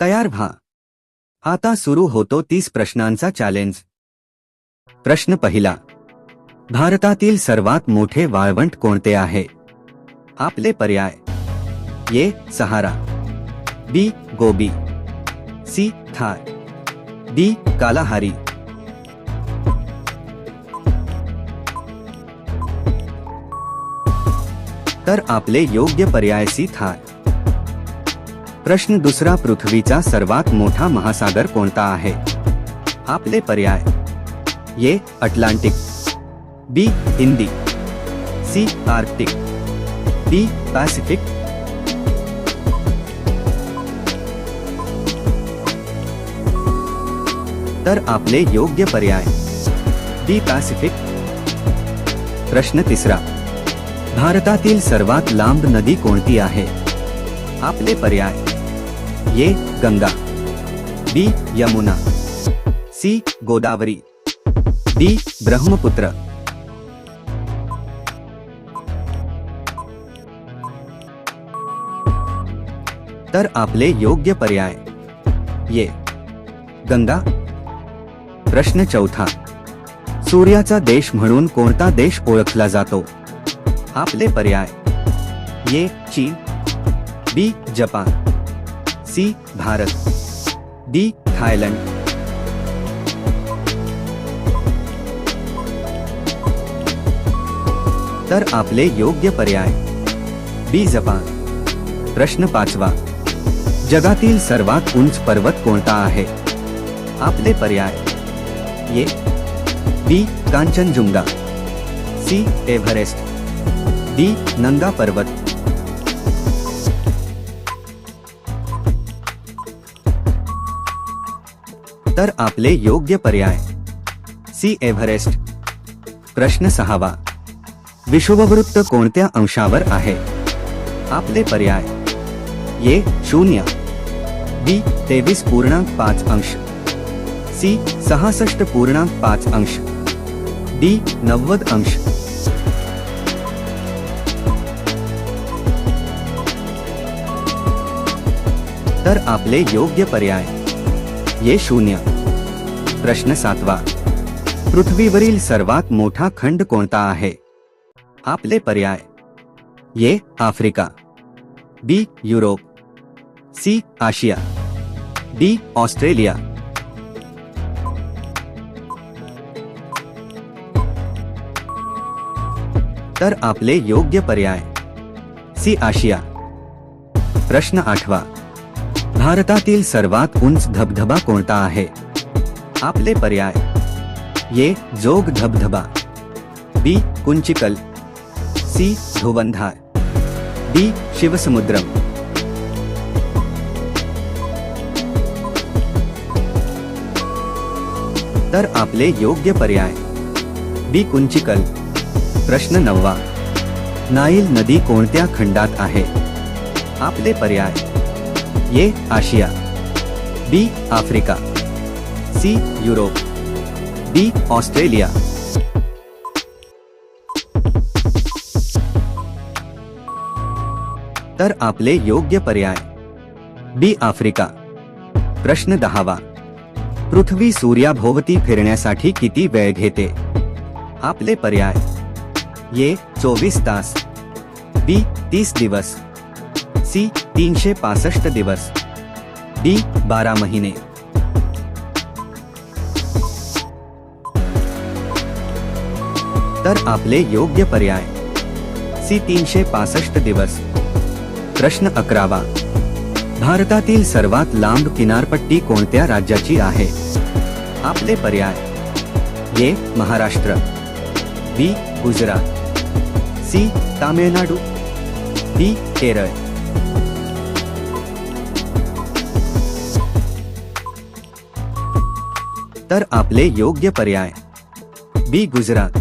तयार व्हा. आता सुरू होतो 30 प्रश्नांचा चॅलेंज. प्रश्न पहिला. भारतातील सर्वात मोठे वाळवंट कोणते आहे? आपले पर्याय: ए. सहारा, बी. गोबी, सी. थार, डी. कालाहारी. तर आपले योग्य पर्याय सी. थार. प्रश्न दुसरा. पृथ्वीचा सर्वात मोठा महासागर कोणता आहे? आपले पर्याय: A. Atlantic, B. Hindi, C. Arctic, D. Pacific. तर आपले योग्य पर्याय डी. पॅसिफिक. प्रश्न तिसरा. भारतातील सर्वात लांब नदी कोणती आहे? आपले पर्याय: ए. गंगा, बी. यमुना, सी. गोदावरी, डी. ब्रह्मपुत्र. तर आपले योग्य पर्याय ए. गंगा. प्रश्न चौथा. सूर्याचा देश म्हणून कोणता देश ओळखला जातो? आपले पर्याय: ए. चीन, बी. जपान, सी. भारत, डी. थायलंड. तर आपले योग्य पर्याय बी. जपान. प्रश्न पाचवा. जगातील सर्वात उंच पर्वत कोणता आहे? आपले पर्याय: ए. बी. कांचनजुंगा, सी. Everest, D. नंगा पर्वत. तर आपले योग्य पर्याय सी. एव्हरेस्ट. प्रश्न सहावा. विषुववृत्त कोणत्या अंशावर आहे? आपले पर्याय: ए. 0, बी. 23.5 अंश, सी. 66.5 अंश, डी. 90 अंश. तर आपले योग्य पर्याय ए. 0. प्रश्न सातवा. पृथ्वीवरील सर्वात मोठा खंड कोणता आहे? आपले पर्याय: A. Africa, B. Europe, C. आशिया, डी. ऑस्ट्रेलिया. तर आपले योग्य पर्याय सी. आशिया. प्रश्न आठवा. भारतातील सर्वात उंच धबधबा कोणता आहे? आपले पर्याय: ए. जोग धबधबा, बी. कुंचिकल, सी. धुवंधार, डी. शिवसमुद्रम. तर आपले योग्य पर्याय बी. कुंचिकल. प्रश्न नववा. नाईल नदी कोणत्या खंडात आहे? आपले पर्याय: ए. आशिया, B. Africa, C. Europe, D. Australia. तर आपले योग्य पर्याय बी. आफ्रिका. प्रश्न दहावा. पृथ्वी सूर्याभोवती फिरण्यासाठी किती वेळ घेते? आपले पर्याय: ए. 24 तास, बी. 30 दिवस, सी. 365 दिवस, डी. 12 महिने. तर आपले योग्य पर्याय सी. 365 दिवस. प्रश्न 11वा. भारतातील सर्वात लांब किनारपट्टी कोणत्या राज्याची आहे? आपले पर्याय: ए. महाराष्ट्र, बी. गुजरात, सी. तामिळनाडू, डी. केरळ. तर आपले योग्य पर्याय बी. गुजरात.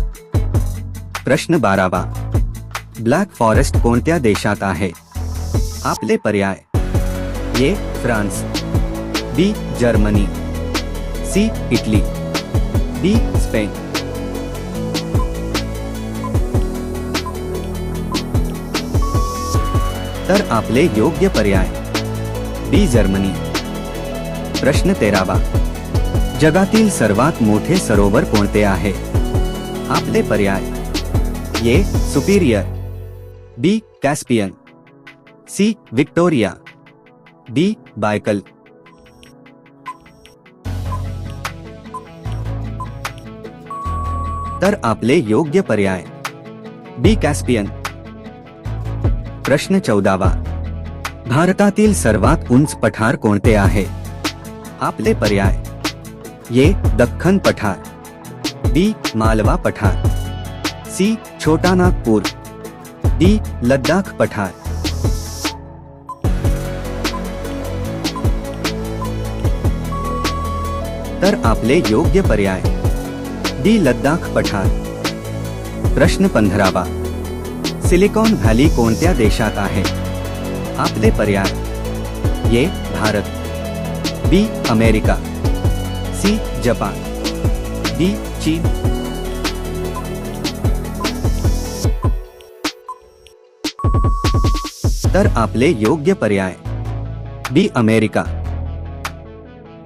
प्रश्न 12वा. ब्लॅक फॉरेस्ट कोणत्या देशात आहे? आपले पर्याय: A. France, B. Germany, C. Italy, D. Spain. तर आपले योग्य पर्याय बी. जर्मनी. प्रश्न 13वा जगातील सर्वात मोठे सरोवर कोणते आहे? आपले पर्याय: A Superior, B Caspian, C Victoria, D Baikal. तर आपले योग्य पर्याय बी कॅस्पियन. प्रश्न 14वा भारतातील सर्वात उंच पठार कोणते आहे? आपले पर्याय: ए दख्खन पठार, बी मालवा पठार, सी छोटा नागपूर, डी लद्दाख पठार. तर आपले योग्य पर्याय डी लद्दाख पठार. प्रश्न 15वा सिलिकॉन व्हॅली कोणत्या देशात आहे? आपले पर्याय: ए भारत, बी अमेरिका, सी जपान, डी चीन. तर आपले योग्य पर्याय बी अमेरिका.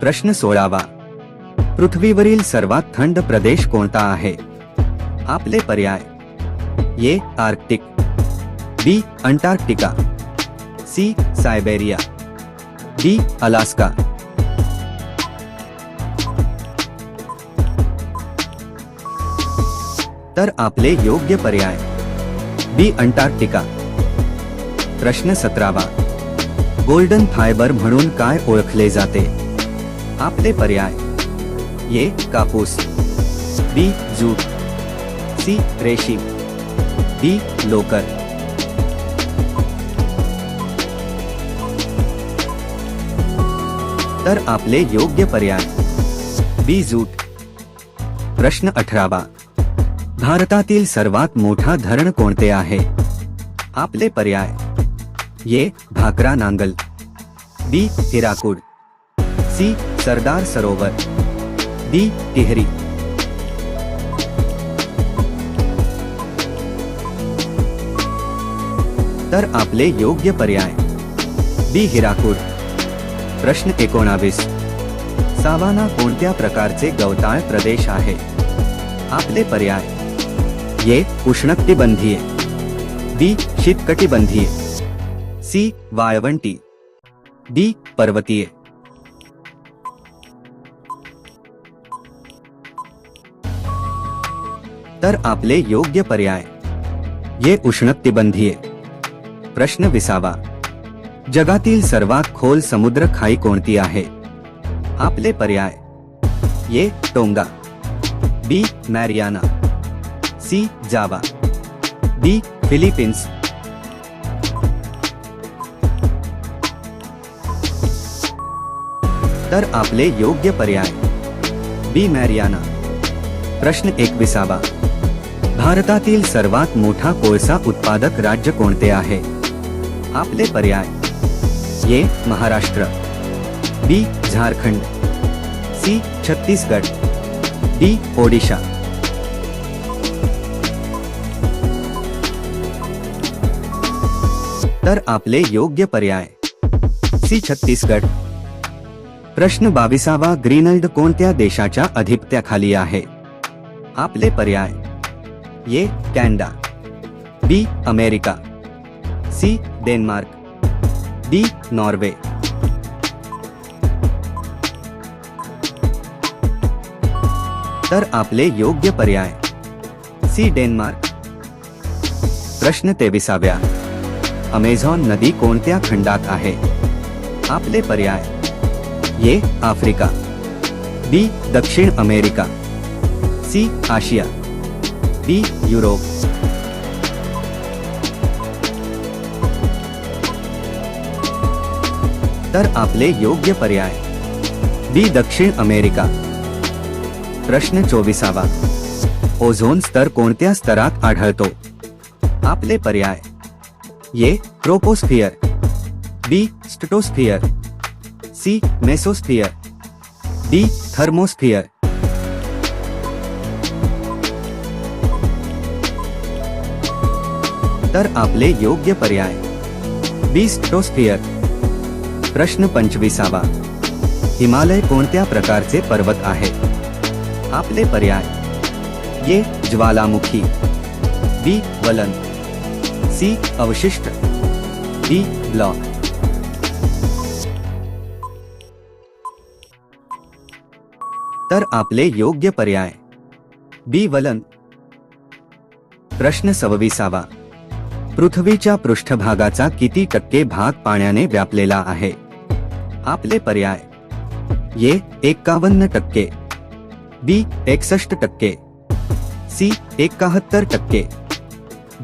प्रश्न 16वा पृथ्वीवरील सर्वात थंड प्रदेश कोणता आहे? आपले पर्याय: A Arctic, B Antarctica, C Siberia, D Alaska. तर आपले योग्य पर्याय बी अंटार्क्टिका. प्रश्न 17वा गोल्डन फायबर म्हणून काय ओळखले जाते? आपले पर्याय: ए कापूस, बी जूट, सी रेशीम, डी लोकर. तर आपले योग्य पर्याय बी जूट. प्रश्न 18वा भारतातील सर्वात मोठा धरण कोणते आहे? आपले पर्याय: ए भाकरा नांगल, बी हिराकूड, सी सरदार सरोवर, डी टिहरी. तर आपले योग्य पर्याय बी हिराकूड. प्रश्न 19 सावाना कोणत्या प्रकारचे गवताळ प्रदेश आहे? आपले पर्याय: ए उष्णकटिबंधीय, बी शीतकटिबंधीय, सी वाळवंटी, डी पर्वतीय. तर आपले योग्य पर्याय ए उष्णकटिबंधीय. प्रश्न 20वा जगातील सर्वात खोल समुद्र खाई कोणती आहे? आपले पर्याय: ए टोंगा, बी मॅरियाना, सी जावा, डी फिलिपिन्स. तर आपले योग्य पर्याय बी मॅरियाना. प्रश्न 21वा भारतातील सर्वात मोठा कोळसा उत्पादक राज्य कोणते आहे? आपले पर्याय: ए महाराष्ट्र, बी झारखंड, सी छत्तीसगड, डी ओडिशा. तर आपले योग्य पर्याय सी छत्तीसगड. प्रश्न 22वा ग्रीनलंड कोणत्या देशाच्या अधिपत्याखाली आहे? आपले पर्याय: A Canada, B America, C Denmark, D Norway. तर आपले योग्य पर्याय सी डेन्मार्क. प्रश्न 23वा अमेझॉन नदी कोणत्या खंडात आहे? आपले पर्याय: ए आफ्रिका, बी दक्षिण अमेरिका, सी आशिया, डी युरोप. तर आपले योग्य पर्याय बी दक्षिण अमेरिका. प्रश्न 24वा ओझोन स्तर कोणत्या स्तरात आढळतो? आपले पर्याय: ए ट्रोपोस्फियर, बी स्ट्रॅटोस्फियर, सी मेसोस्फियर, डी थर्मोस्फियर. तर आपले योग्य पर्याय बी स्ट्रॅटोस्फियर. प्रश्न 25वा हिमालय कोणत्या प्रकारचे पर्वत आहे? आपले पर्याय: ए. ज्वालामुखी, बी. वलन, सी. अवशिष्ट, डी. ब्लॉक. तर आपले योग्य पर्याय बी. वलन. प्रश्न 26वा. पृथ्वीच्या पृष्ठभागाचा किती टक्के भाग पाण्याने व्यापलेला आहे? आपले पर्याय: ए. 51%, बी. 61%, सी. 71%,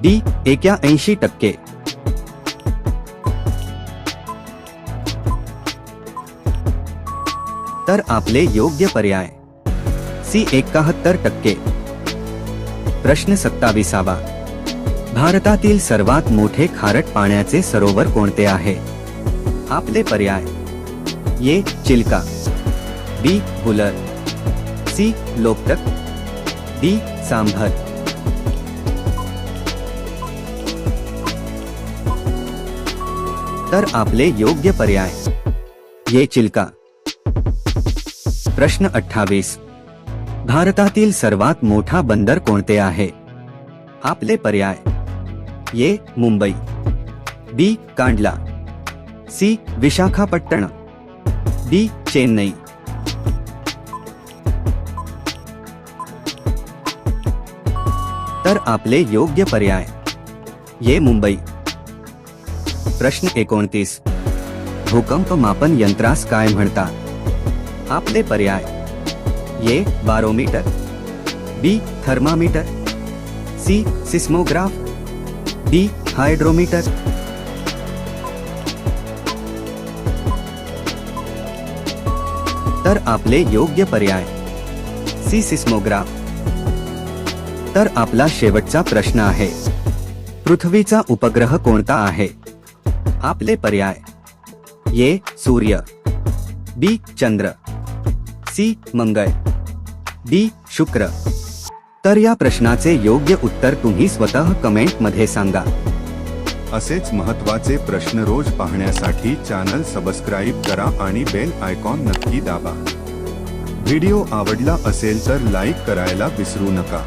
डी. 81%. तर आपले योग्य पर्याय सी. 71%. प्रश्न 27वा. भारतातील सर्वात मोठे खारट पाण्याचे सरोवर कोणते आहे? आपले पर्याय: A. Chilka, B. Wular, C. Loktak, D. Sambhar. तर आपले योग्य पर्याय ए. चिल्का. प्रश्न 28. भारतातील सर्वात मोठा बंदर कोणते आहे? आपले पर्याय: ए. मुंबई, बी. कांडला, सी. विशाखापट्टणम, डी. चेन्नई. तर आपले योग्य पर्याय ए. मुंबई. प्रश्न 29. भूकंप मापन यंत्रास काय म्हणतात? आपले पर्याय: A. Barometer, B. Thermometer, C. Seismograph, D. Hydrometer. तर आपले योग्य पर्याय सी. सिस्मोग्राफ. तर आपला शेवटचा प्रश्न आहे: पृथ्वीचा उपग्रह कोणता आहे? आपले पर्याय: ए. सूर्य, बी. चंद्र, सी. मंगळ, डी. शुक्र. तर या प्रश्नाचे योग्य उत्तर तुम्ही स्वतः कमेंट मध्ये सांगा. असेच महत्त्वाचे प्रश्न रोज पाहण्यासाठी चॅनल सबस्क्राइब करा आणि बेल आयकॉन नक्की दाबा. व्हिडिओ आवडला असेल तर लाईक करायला विसरू नका.